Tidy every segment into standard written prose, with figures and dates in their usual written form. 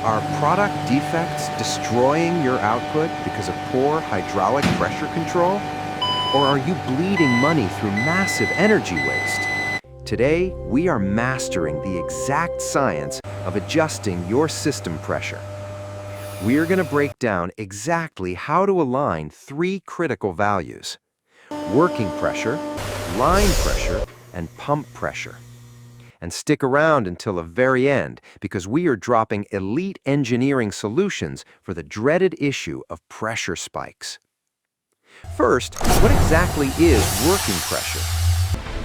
Are product defects destroying your output because of poor hydraulic pressure control? Or are you bleeding money through massive energy waste? Today, we are mastering the exact science of adjusting your system pressure. We're going to break down exactly how to align three critical values: working pressure, line pressure, and pump pressure. And stick around until the very end, because we are dropping elite engineering solutions for the dreaded issue of pressure spikes. First, what exactly is working pressure?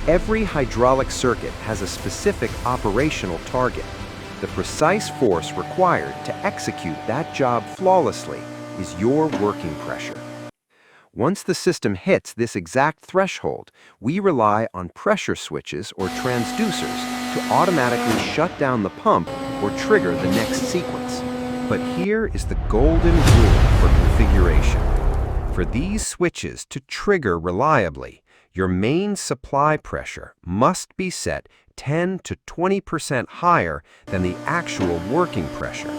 Every hydraulic circuit has a specific operational target. The precise force required to execute that job flawlessly is your working pressure. Once the system hits this exact threshold, we rely on pressure switches or transducers to automatically shut down the pump or trigger the next sequence. But here is the golden rule for configuration. For these switches to trigger reliably, your main supply pressure must be set 10 to 20% higher than the actual working pressure.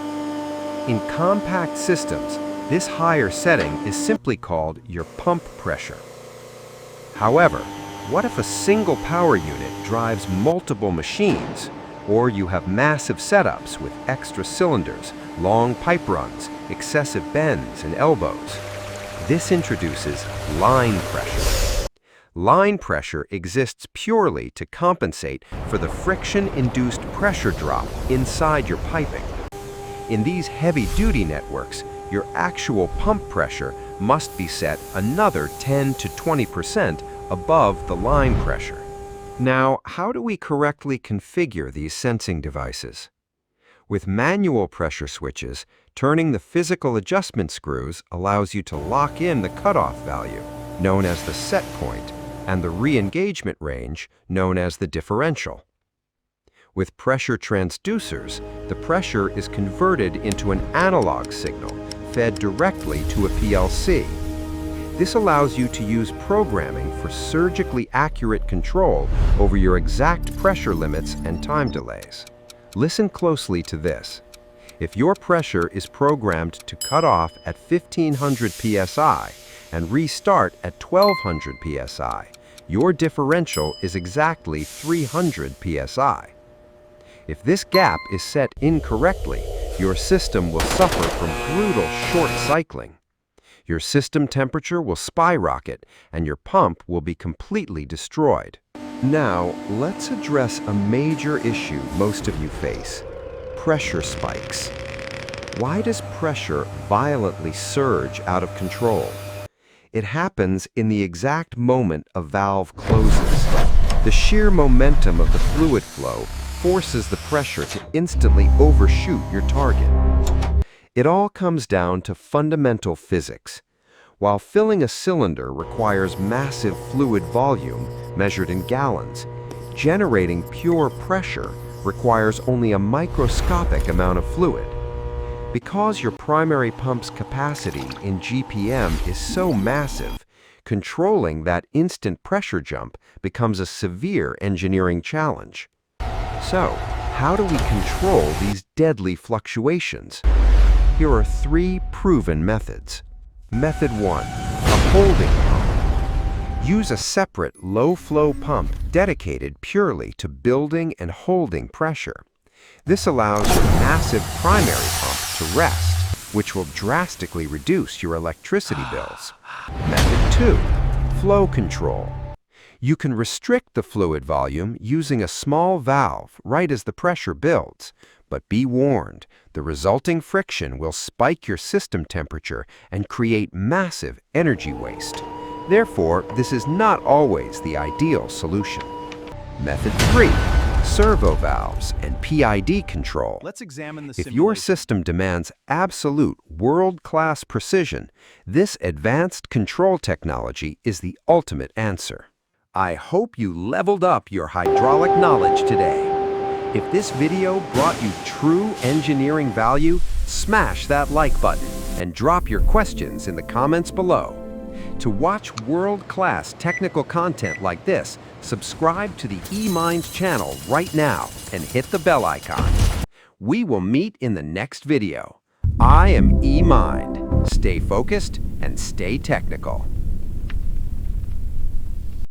In compact systems, this higher setting is simply called your pump pressure. However, what if a single power unit drives multiple machines, or you have massive setups with extra cylinders, long pipe runs, excessive bends and elbows? This introduces line pressure. Line pressure exists purely to compensate for the friction-induced pressure drop inside your piping. In these heavy-duty networks, your actual pump pressure must be set another 10 to 20% above the line pressure. Now, how do we correctly configure these sensing devices? With manual pressure switches, turning the physical adjustment screws allows you to lock in the cutoff value, known as the set point, and the re-engagement range, known as the differential. With pressure transducers, the pressure is converted into an analog signal fed directly to a PLC. This allows you to use programming for surgically accurate control over your exact pressure limits and time delays. Listen closely to this. If your pressure is programmed to cut off at 1500 psi and restart at 1200 psi, your differential is exactly 300 psi. If this gap is set incorrectly, your system will suffer from brutal short cycling. Your system temperature will skyrocket and your pump will be completely destroyed. Now, let's address a major issue most of you face: pressure spikes. Why does pressure violently surge out of control? It happens in the exact moment a valve closes. The sheer momentum of the fluid flow forces the pressure to instantly overshoot your target. It all comes down to fundamental physics. While filling a cylinder requires massive fluid volume measured in gallons, generating pure pressure requires only a microscopic amount of fluid. Because your primary pump's capacity in GPM is so massive, controlling that instant pressure jump becomes a severe engineering challenge. So, how do we control these deadly fluctuations? Here are three proven methods. Method 1. A holding pump. Use a separate low-flow pump dedicated purely to building and holding pressure. This allows your massive primary pump to rest, which will drastically reduce your electricity bills. Method 2. Flow control. You can restrict the fluid volume using a small valve right as the pressure builds. But be warned, the resulting friction will spike your system temperature and create massive energy waste. Therefore, this is not always the ideal solution. Method 3. Servo valves and PID control. Let's examine the If your system demands absolute world-class precision, this advanced control technology is the ultimate answer. I hope you leveled up your hydraulic knowledge today. If this video brought you true engineering value, smash that like button and drop your questions in the comments below. To watch world-class technical content like this, subscribe to the eMind channel right now and hit the bell icon. We will meet in the next video. I am E-Mind. Stay focused and stay technical.